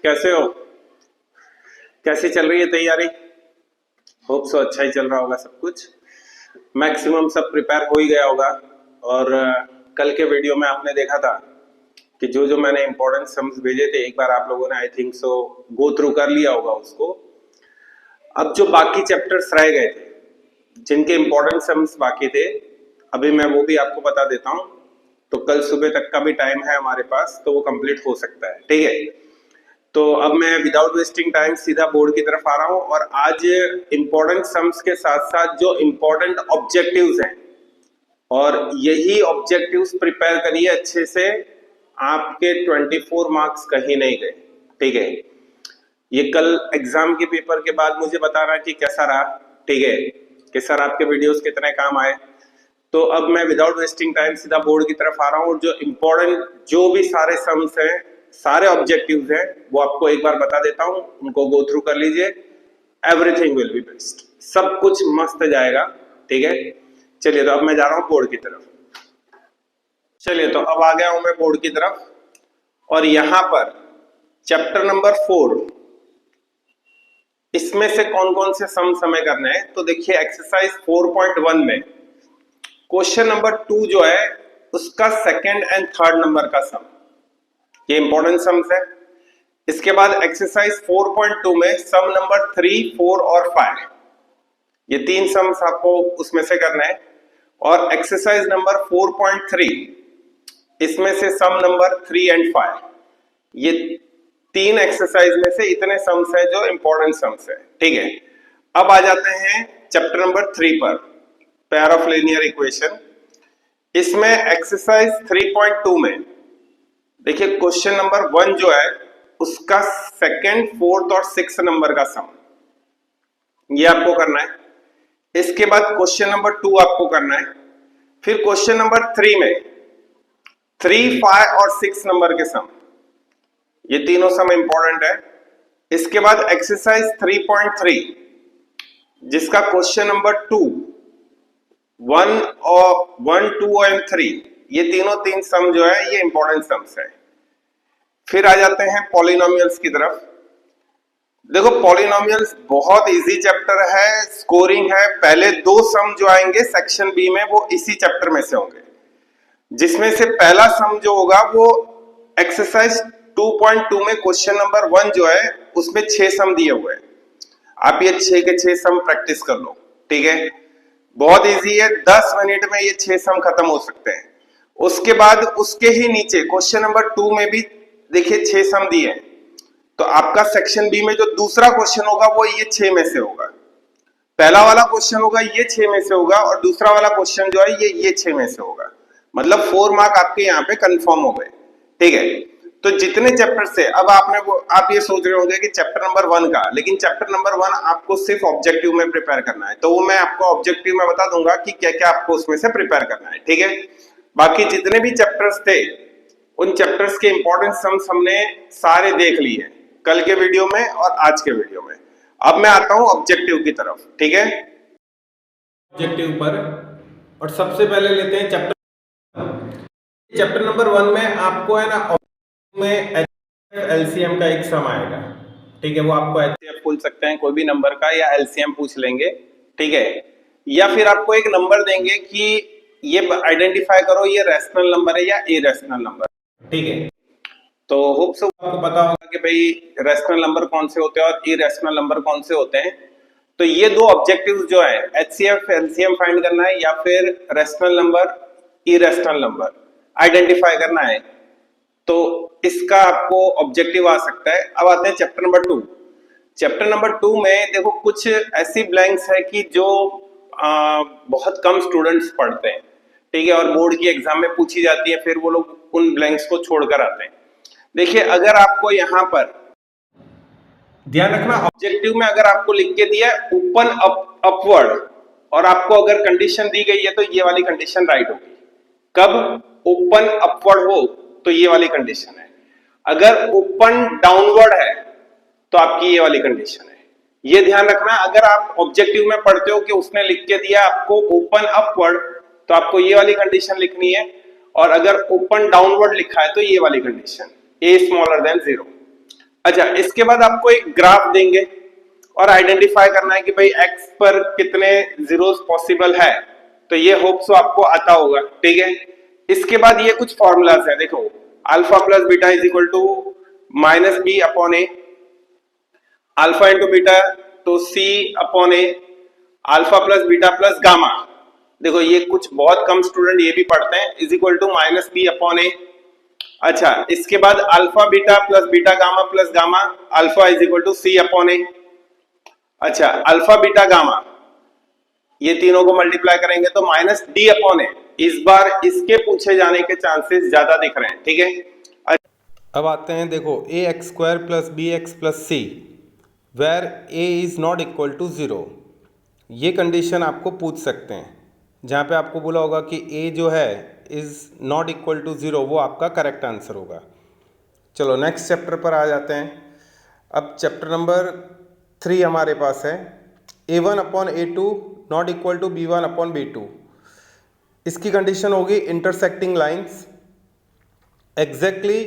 कैसे हो? कैसी चल रही है तैयारी? होप सो अच्छा ही चल रहा होगा सब कुछ। मैक्सिमम सब प्रिपेयर हो ही गया होगा। और कल के वीडियो में आपने देखा था कि जो मैंने इंपॉर्टेंट सम्स भेजे थे, एक बार आप लोगों ने I think so go through कर लिया होगा उसको। अब जो बाकी चैप्टर्स रह गए थे, जिनके इंपॉर्टेंट सम्स बाकी थे, अभी मैं वो भी आपको बता देता हूँ। तो कल सुबह तक का भी टाइम है हमारे पास, तो वो कंप्लीट हो सकता है। ठीक है, तो अब मैं विदाउट वेस्टिंग टाइम सीधा बोर्ड की तरफ आ रहा हूँ। और आज इंपॉर्टेंट सम्स के साथ साथ जो इंपॉर्टेंट ऑब्जेक्टिव्स हैं, और यही ऑब्जेक्टिव्स प्रिपेयर करिए अच्छे से, आपके 24 मार्क्स कहीं नहीं गए। ठीक है, ये कल एग्जाम के पेपर के बाद मुझे बताना कि कैसा रहा। ठीक है, कि सर आपके वीडियोस कितने काम आए। तो अब मैं विदाउट वेस्टिंग टाइम सीधा बोर्ड की तरफ आ रहा हूँ। जो इंपॉर्टेंट जो भी सारे सम्स हैं, सारे ऑब्जेक्टिव्स हैं, वो आपको एक बार बता देता हूँ, उनको गो थ्रू कर लीजिए। एवरीथिंग विल बी बेस्ट, सब कुछ मस्त जाएगा। ठीक है, चलिए तो अब मैं जा रहा हूँ बोर्ड की तरफ। चलिए तो अब आ गया हूं मैं बोर्ड की तरफ, और यहां पर चैप्टर नंबर 4, इसमें से कौन कौन से सम्स हमें करने हैं। तो देखिए एक्सरसाइज 4.1 में क्वेश्चन नंबर 2 जो है, उसका सेकंड एंड थर्ड नंबर का सम, ये इंपॉर्टेंट सम्स है। इसके बाद एक्सरसाइज 4.2 में सम नंबर 3, 4 और 5, ये 3 सम्स आपको उसमें से करना है। और एक्सरसाइज नंबर 4.3, इसमें से सम नंबर 3 एंड 5, ये 3 एक्सरसाइज में से इतने सम्स है जो इंपॉर्टेंट सम्स है। ठीक है, अब आ जाते हैं चैप्टर नंबर 3 पर, पेयर ऑफ लीनियर इक्वेशन। इसमें एक्सरसाइज 3.2 में देखिए क्वेश्चन नंबर 1 जो है, उसका सेकंड, फोर्थ और 6 नंबर का सम, ये आपको करना है। इसके बाद क्वेश्चन नंबर 2 आपको करना है। फिर क्वेश्चन नंबर 3 में 3, 5 और 6 नंबर के सम, ये तीनों सम इंपॉर्टेंट है। इसके बाद एक्सरसाइज 3.3, जिसका क्वेश्चन नंबर 2, 1, 2 एंड 3, ये तीन सम जो है, ये इंपॉर्टेंट सम्स है। फिर आ जाते हैं पॉलिनोमियल्स की तरफ। देखो पॉलिनोमियल्स बहुत इजी चैप्टर है, स्कोरिंग है। पहले 2 सम जो आएंगे सेक्शन बी में, वो इसी चैप्टर में से होंगे, जिसमें से पहला सम जो होगा वो एक्सरसाइज 2.2 में क्वेश्चन नंबर 1 जो है, उसमें 6 सम दिए हुए हैं। आप ये 6 के 6 सम प्रैक्टिस कर लो। ठीक है, बहुत इजी है, 10 मिनट में ये 6 सम खत्म हो सकते हैं। उसके बाद उसके ही नीचे क्वेश्चन नंबर 2 में भी देखिए 6 सम दिए हैं। तो आपका सेक्शन बी में जो दूसरा क्वेश्चन होगा वो ये 6 में से होगा। पहला वाला क्वेश्चन होगा ये 6 में से होगा, और दूसरा वाला क्वेश्चन जो है ये 6 में से होगा। मतलब 4 मार्क आपके यहाँ पे कंफर्म हो गए। ठीक है, तो जितने चैप्टर से अब आप ये सोच रहे होंगे कि चैप्टर नंबर 1 का, लेकिन चैप्टर नंबर 1 आपको सिर्फ ऑब्जेक्टिव में प्रिपेयर करना है। तो वो मैं आपको ऑब्जेक्टिव में बता दूंगा कि क्या क्या आपको उसमें से प्रिपेयर करना है। ठीक है, बाकी जितने भी चैप्टर्स थे, उन चैप्टर्स के इंपॉर्टेंट सम्स हमने सारे देख लिए कल के वीडियो में और आज के वीडियो में। अब मैं आता हूं ऑब्जेक्टिव की तरफ। ठीक है, ऑब्जेक्टिव पर, और सबसे पहले लेते हैं चैप्टर नंबर 1 में आपको है ना, में एलसीएम का एक सम आएगा। ठीक है, वो आपको एचसीएफ पूछ सकते हैं कोई भी नंबर का, या एलसीएम पूछ लेंगे। ठीक है, या फिर आपको एक नंबर देंगे कि ये आइडेंटिफाई करो ये रैशनल नंबर है या इरेशनल नंबर। ठीक है, तो होप सो आपको पता होगा कि भाई रैशनल नंबर कौन से होते हैं और इरेशनल नंबर कौन से होते हैं। तो ये 2 ऑब्जेक्टिव्स जो है, एचसीएफ एलसीएम फाइंड करना है, या फिर rational number irrational number identify करना है, तो इसका आपको ऑब्जेक्टिव आ सकता है। अब आते हैं चैप्टर नंबर 2। चैप्टर नंबर 2 में देखो कुछ ऐसी ब्लैंक्स है कि जो बहुत कम स्टूडेंट्स पढ़ते हैं। ठीक है, और बोर्ड की एग्जाम में पूछी जाती है, फिर वो लोग उन ब्लैंक्स को छोड़कर आते हैं। देखिए अगर आपको यहाँ पर ध्यान रखना, ऑब्जेक्टिव में अगर आपको लिख के दिया है ओपन अपवर्ड, और आपको अगर कंडीशन दी गई है तो ये वाली कंडीशन राइट होगी। कब ओपन अपवर्ड हो तो ये वाली कंडीशन है, अगर ओपन डाउनवर्ड है तो आपकी ये वाली कंडीशन है। ये ध्यान रखना, अगर आप ऑब्जेक्टिव में पढ़ते हो कि उसने लिख के दिया आपको ओपन अपवर्ड, तो आपको ये वाली कंडीशन लिखनी है, और अगर ओपन डाउनवर्ड लिखा है तो ये वाली कंडीशन, ए स्मॉलर देन 0। अच्छा, इसके बाद आपको एक ग्राफ देंगे और आइडेंटिफाई करना है कि भाई एक्स पर कितने जीरोस पॉसिबल है। तो ये होप सो आपको आता होगा, ठीक है। इसके बाद ये कुछ फॉर्मूलाज है, देखो alpha plus beta is equal to minus B upon A, alpha into beta तो C upon A, alpha plus beta plus gamma, देखो ये कुछ बहुत कम स्टूडेंट ये भी पढ़ते हैं, is equal to minus B upon A. अच्छा, इसके बाद alpha beta plus beta gamma plus gamma alpha is equal to C upon A. अच्छा, अल्फा बीटा गामा ये तीनों को मल्टीप्लाई करेंगे तो माइनस डी अपॉन ए। इस बार इसके पूछे जाने के चांसेस ज्यादा दिख रहे हैं, ठीक है। अब आते हैं, देखो A X square plus B X plus C where A is not equal to zero, ये कंडीशन आपको पूछ सकते हैं। जहाँ पे आपको बोला होगा कि ए जो है is not equal to zero, वो आपका करेक्ट आंसर होगा। चलो नेक्स्ट चैप्टर पर आ जाते हैं। अब चैप्टर नंबर 3 हमारे पास है, A one upon A two not equal to B one upon B two. इसकी कंडीशन होगी intersecting lines, exactly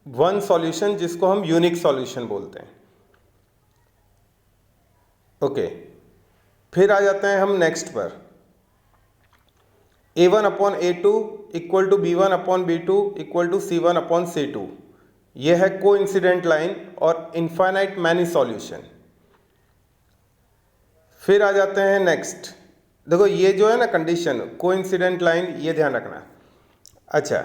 one solution जिसको हम यूनिक सॉल्यूशन बोलते हैं। ओके, फिर आ जाते हैं हम नेक्स्ट पर, A one upon A two equal to B one upon B two equal to C one upon C two. यह है को इंसिडेंट लाइन और इनफाइनाइट मैनी सॉल्यूशन। फिर आ जाते हैं नेक्स्ट, देखो ये जो है ना कंडीशन को इंसिडेंट लाइन, ये ध्यान रखना। अच्छा,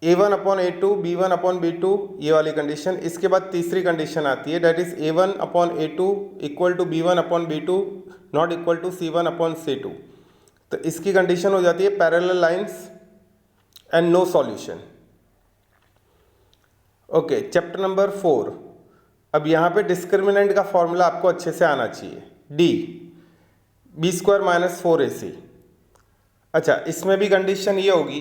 A one upon A two B one upon B two, ये वाली कंडीशन। इसके बाद तीसरी कंडीशन आती है, that is A one upon A two equal to B one upon B two not equal to C one upon C two. तो इसकी condition हो जाती है parallel lines and no solution. Okay, chapter number 4। अब यहाँ पे discriminant का formula आपको अच्छे से आना चाहिए, D B square minus 4ac। अच्छा, इसमें भी कंडीशन ये होगी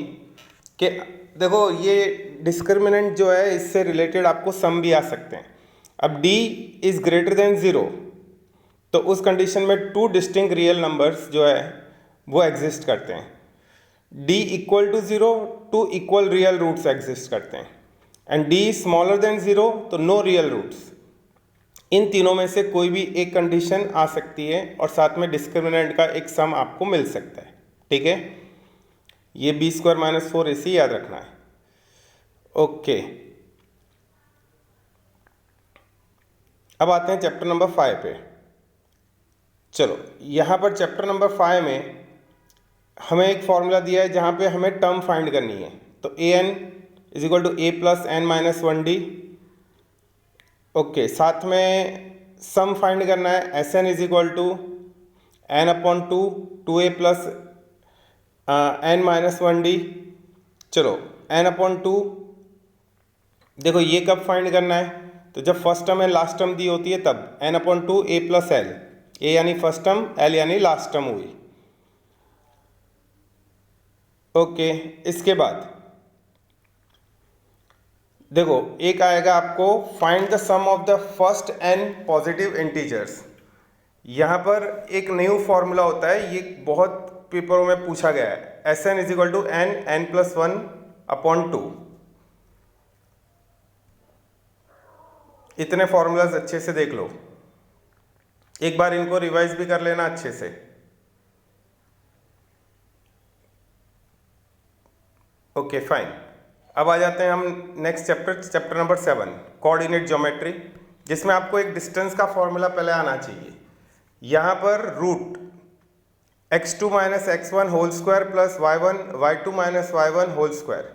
कि देखो ये डिस्क्रिमिनेंट जो है इससे रिलेटेड आपको सम भी आ सकते हैं। अब d इज ग्रेटर देन 0, तो उस कंडीशन में टू डिस्टिंक्ट रियल नंबर्स जो है वो एग्जिस्ट करते हैं। d equal to 0, two equal real roots exist करते हैं, एंड d स्मॉलर देन 0 तो नो रियल रूट्स। इन तीनों में से कोई भी एक कंडीशन आ सकती है और साथ में डिस्क्रिमिनेंट का एक सम आपको मिल सकता है, ठीक है। ये बी स्क्वायर माइनस 4ac याद रखना है। ओके, अब आते हैं चैप्टर नंबर 5 पे। चलो यहाँ पर चैप्टर नंबर 5 में हमें एक फॉर्मूला दिया है जहाँ पे हमें टर्म फाइंड करनी है। तो A N is equal to A plus N minus 1d। Okay, साथ में सम फाइंड करना है, S N is equal to N upon two A plus N minus 1d। चलो एन अपॉन टू, देखो ये कब फाइंड करना है, तो जब first term and last term दी होती है तब N upon two A plus L, A यानी फर्स्ट टर्म, एल यानी लास्ट टर्म हुई। ओके, इसके बाद देखो एक आएगा आपको find the sum of the first N positive integers. यहाँ पर एक न्यू फॉर्मूला होता है, ये बहुत पेपरों में पूछा गया है, S N is equal to N plus 1 upon 2। इतने फॉर्मूलाज अच्छे से देख लो, एक बार इनको रिवाइज भी कर लेना अच्छे से। ओके फाइन, अब आ जाते हैं हम next chapter, chapter number 7 coordinate geometry, जिसमें आपको एक डिस्टेंस का फॉर्मूला पहले आना चाहिए। यहाँ पर root x2 minus x1 whole square plus y2 minus y1 whole square.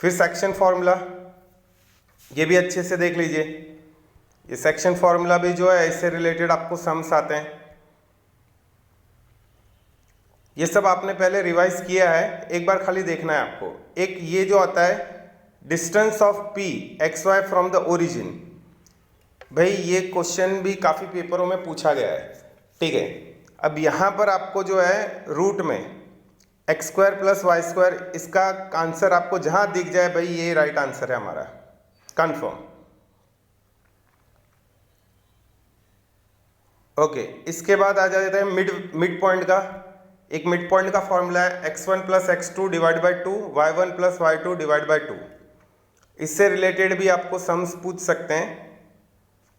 फिर सेक्शन फॉर्मूला, ये भी अच्छे से देख लीजिए। ये सेक्शन फॉर्मूला भी जो है इससे रिलेटेड आपको सम्स आते हैं। ये सब आपने पहले रिवाइज किया है, एक बार खाली देखना है आपको। एक ये जो आता है distance of p X Y from the origin, भाई ये क्वेश्चन भी काफ़ी पेपरों में पूछा गया है, ठीक है। अब यहाँ पर आपको जो है रूट में X square plus Y square, इसका आंसर आपको जहाँ दिख जाए भाई ये राइट आंसर है हमारा, कंफर्म। ओके, इसके बाद आ जाता है मिड पॉइंट का। एक मिड पॉइंट का फॉर्मूला है x1 plus x2 divide by 2, y1 plus y2 divide by 2। इससे रिलेटेड भी आपको सम्स पूछ सकते हैं,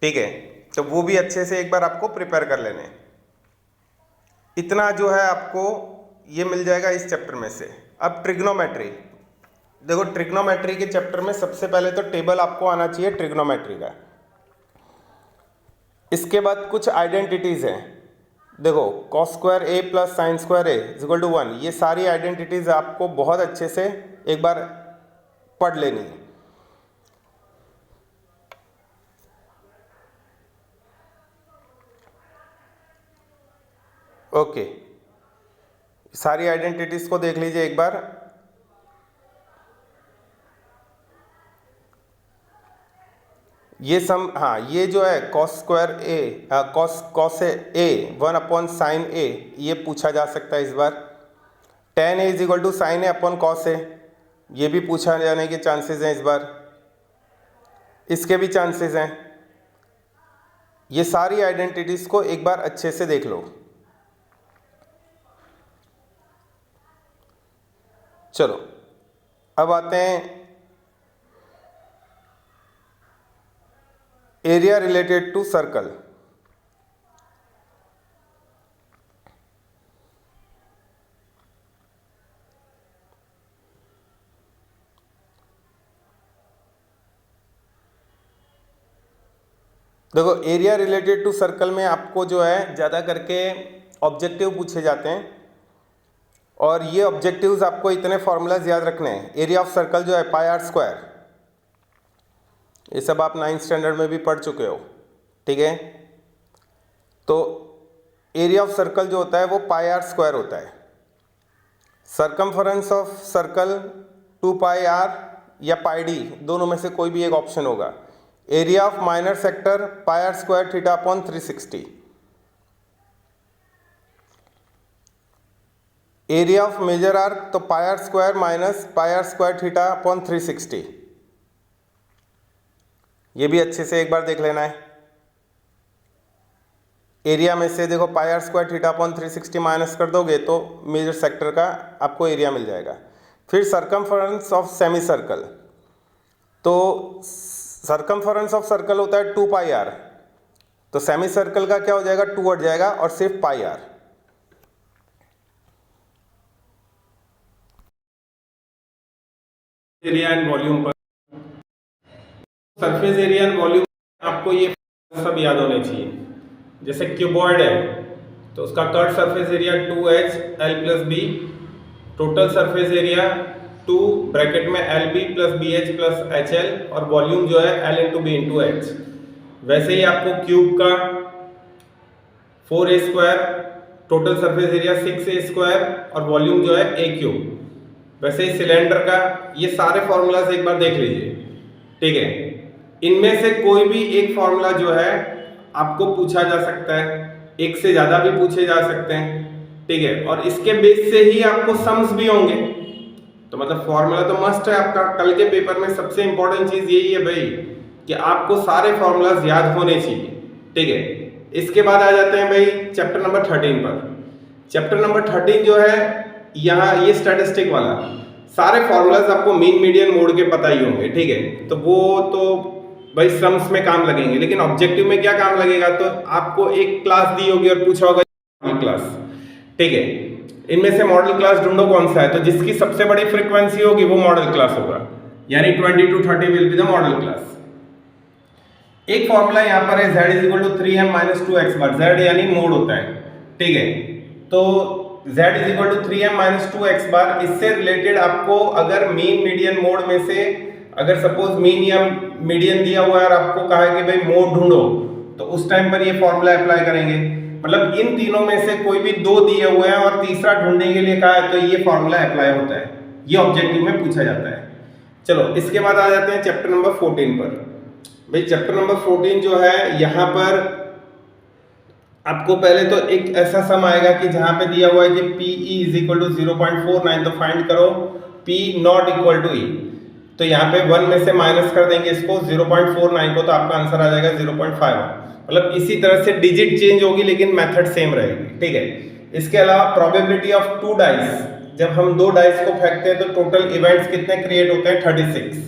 ठीक है, तो वो भी अच्छे से एक बार आपको प्रिपेयर कर लेने। इतना जो है आपको ये मिल जाएगा इस चैप्टर में से। अब ट्रिग्नोमेट्री, देखो ट्रिग्नोमेट्री के चैप्टर में सबसे पहले तो टेबल आपको आना चाहिए ट्रिग्नोमेट्री का। इसके बाद कुछ आइडेंटिटीज हैं, देखो cos square A plus sine square A is equal to 1, ये सारी आइडेंटिटीज आपको बहुत अच्छे से एक बार पढ़ लेनी है। ओके, सारी आइडेंटिटीज को देख लीजिए एक बार। ये सम, हाँ ये जो है cos square A cos A 1 upon sine A, ये पूछा जा सकता है इस बार। tan A is equal to sine A upon cos A, ये भी पूछा जाने के चांसेस हैं इस बार, इसके भी चांसेस हैं। ये सारी आइडेंटिटीज को एक बार अच्छे से देख लो। चलो अब आते हैं एरिया रिलेटेड टू सर्कल। देखो एरिया रिलेटेड टू सर्कल में आपको जो है ज़्यादा करके ऑब्जेक्टिव पूछे जाते हैं, और ये ऑब्जेक्टिव्स आपको इतने फॉर्मूलाज याद रखने हैं। एरिया ऑफ सर्कल जो है पाई आर स्क्वायर, ये सब आप 9th स्टैंडर्ड में भी पढ़ चुके हो, ठीक है। तो एरिया ऑफ सर्कल जो होता है वो पाई आर स्क्वायर होता है। Circumference of circle 2 pi R या पाई डी, दोनों में से कोई भी एक ऑप्शन होगा। Area of minor sector pi R square theta upon 360। Area of major arc तो pi R square minus pi R square theta upon 360। ये भी अच्छे से एक बार देख लेना है। एरिया में से देखो pi R square theta upon 360 minus कर दोगे तो मेजर सेक्टर का आपको एरिया मिल जाएगा। फिर सर्कमफरेंस ऑफ सेमी सर्कल, तो सर्कमफरेंस ऑफ सर्कल होता है 2 पाई आर, तो सेमी सर्कल का क्या हो जाएगा 2 हट जाएगा और सिर्फ पाई आर। एरिया एंड वॉल्यूम पर, सरफेस एरिया एंड वॉल्यूम आपको ये सब याद होने चाहिए। जैसे क्यूबॉइड है तो उसका curve surface area 2h l plus B, total surface area 2 bracket में LB plus BH plus HL, और वॉल्यूम जो है L into B into H. वैसे ही आपको क्यूब का 4a square, total surface area 6a square और वॉल्यूम जो है a क्यूब। वैसे ही सिलेंडर का ये सारे फॉर्मूलाज एक बार देख लीजिए, ठीक है। इनमें से कोई भी एक फॉर्मूला जो है आपको पूछा जा सकता है, एक से ज्यादा भी पूछे जा सकते हैं, ठीक है। और इसके बेस से ही आपको सम्स भी होंगे, तो मतलब फॉर्मूला तो मस्ट है आपका। कल के पेपर में सबसे इंपॉर्टेंट चीज यही है भाई कि आपको सारे फॉर्मूलाज याद होने चाहिए, ठीक है। इसके बाद आ जाते हैं भाई चैप्टर नंबर 13 पर। चैप्टर नंबर 13 जो है यहाँ ये स्टैटिस्टिक वाला, सारे फॉर्मूलाज आपको मीन मीडियन मोड के पता ही होंगे, ठीक है। तो वो तो भाई सम्स में काम लगेंगे, लेकिन ऑब्जेक्टिव में क्या काम लगेगा, तो आपको एक क्लास दी होगी और पूछा होगा क्लास, ठीक है। इनमें से मॉडल क्लास ढूंढो कौन सा है, तो जिसकी सबसे बड़ी फ्रीक्वेंसी होगी वो मॉडल क्लास होगा, यानी 20 to 30 will be the modal class. एक फॉर्मूला यहाँ पर है z is equal to 3m minus 2x bar, z यानी मोड होता है, ठीक है। तो z is equal to 3m minus 2x bar, इससे रिलेटेड आपको अगर मीन मीडियन मोड में से अगर सपोज मीन या मीडियन दिया हुआ है और आपको कहा है कि भाई मोड ढूंढो, तो उस टाइम पर ये फॉर्मूला अप्लाई करेंगे। मतलब इन तीनों में से कोई भी दो दिए हुए हैं और तीसरा ढूंढने के लिए कहा है तो ये फॉर्मूला अप्लाई होता है, ये ऑब्जेक्टिव में पूछा जाता है। चलो इसके बाद आ जाते हैं चैप्टर नंबर 14 पर। भाई चैप्टर नंबर 14 जो है यहाँ पर आपको पहले तो एक ऐसा सम आएगा कि जहां पे दिया हुआ है कि PE इज इक्वल टू 0.49, तो फाइंड करो P not equal to E। तो यहाँ पे 1 में से माइनस कर देंगे इसको 0.49 को, तो आपका आंसर आ जाएगा 0.5। मतलब इसी तरह से डिजिट चेंज होगी लेकिन मेथड सेम रहेगी, ठीक है। इसके अलावा प्रोबेबिलिटी ऑफ 2 डाइस, जब हम 2 डाइस को फेंकते हैं तो टोटल इवेंट्स कितने क्रिएट होते हैं 36,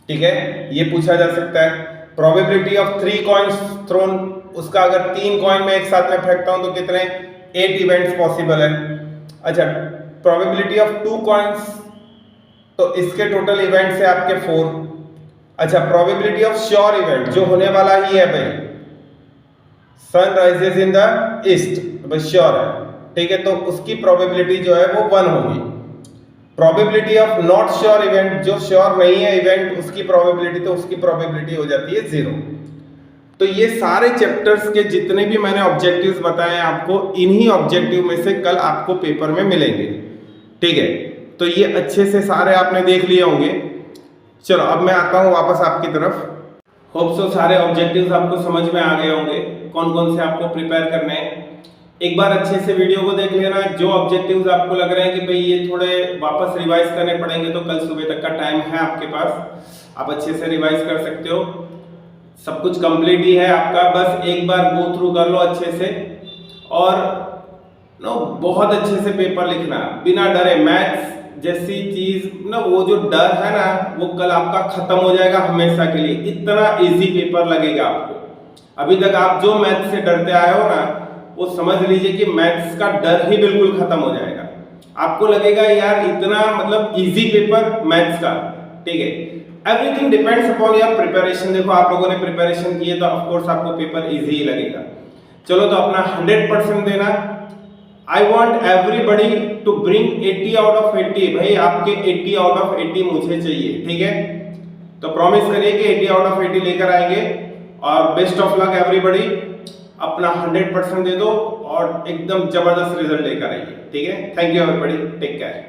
ठीक है, ये पूछा जा सकता है। प्रोबेबिलिटी ऑफ 3 कॉइन्स थ्रोन, उसका अगर 3 कॉइन में एक साथ में फेंकता हूं तो कितने 8 इवेंट्स पॉसिबल है। अच्छा, प्रोबेबिलिटी ऑफ 2 कॉइन्स, तो इसके टोटल इवेंट्स है आपके 4। अच्छा, प्रोबेबिलिटी ऑफ श्योर इवेंट, जो होने वाला ही है भाई, sun rises in the east, बस श्योर है, ठीक है, तो उसकी प्रोबेबिलिटी जो है वो 1 होगी। Probability of not sure event, जो श्योर नहीं है इवेंट, उसकी प्रोबेबिलिटी, तो उसकी प्रोबेबिलिटी हो जाती है 0। तो ये सारे चैप्टर्स के जितने भी मैंने ऑब्जेक्टिव्स बताए हैं आपको, इन्हीं ऑब्जेक्टिव में से कल आपको पेपर में मिलेंगे, ठीक है। तो ये अच्छे से सारे आपने देख लिए होंगे। चलो अब मैं आता हूँ वापस आपकी तरफ। होप सो सारे ऑब्जेक्टिव्स आपको समझ में आ गए होंगे, कौन कौन से आपको प्रिपेयर करने हैं। एक बार अच्छे से वीडियो को देख लेना। जो ऑब्जेक्टिव्स आपको लग रहे हैं कि भाई ये थोड़े वापस रिवाइज करने पड़ेंगे, तो कल सुबह तक का टाइम है आपके पास, आप अच्छे से रिवाइज कर सकते हो। सब कुछ कंप्लीट ही है आपका, बस एक बार गो थ्रू कर लो अच्छे से, और बहुत अच्छे से पेपर लिखना बिना डरे। मैथ्स जैसी चीज वो जो डर है ना, वो कल आपका खत्म हो जाएगा हमेशा के लिए। इतना इजी पेपर लगेगा आपको। अभी तक आप जो मैथ्स से डरते आए हो ना, वो समझ लीजिए कि मैथ्स का डर ही बिल्कुल खत्म हो जाएगा। आपको लगेगा यार इतना मतलब इजी पेपर मैथ्स का, ठीक है। Everything depends upon your preparation. देखो आप लोगों ने प्रिपरेशन की है तो ऑफ कोर्स आपको पेपर इजी ही लगेगा। चलो तो अपना 100% देना। I want everybody to bring 80 out of 80। भाई आपके 80 आउट ऑफ 80 मुझे चाहिए, ठीक है। तो प्रॉमिस करिए कि 80 आउट ऑफ 80 लेकर आएंगे, और बेस्ट ऑफ लक एवरीबडी। अपना 100% दे दो और एकदम जबरदस्त रिजल्ट लेकर आइए, ठीक है। Thank you everybody, take care.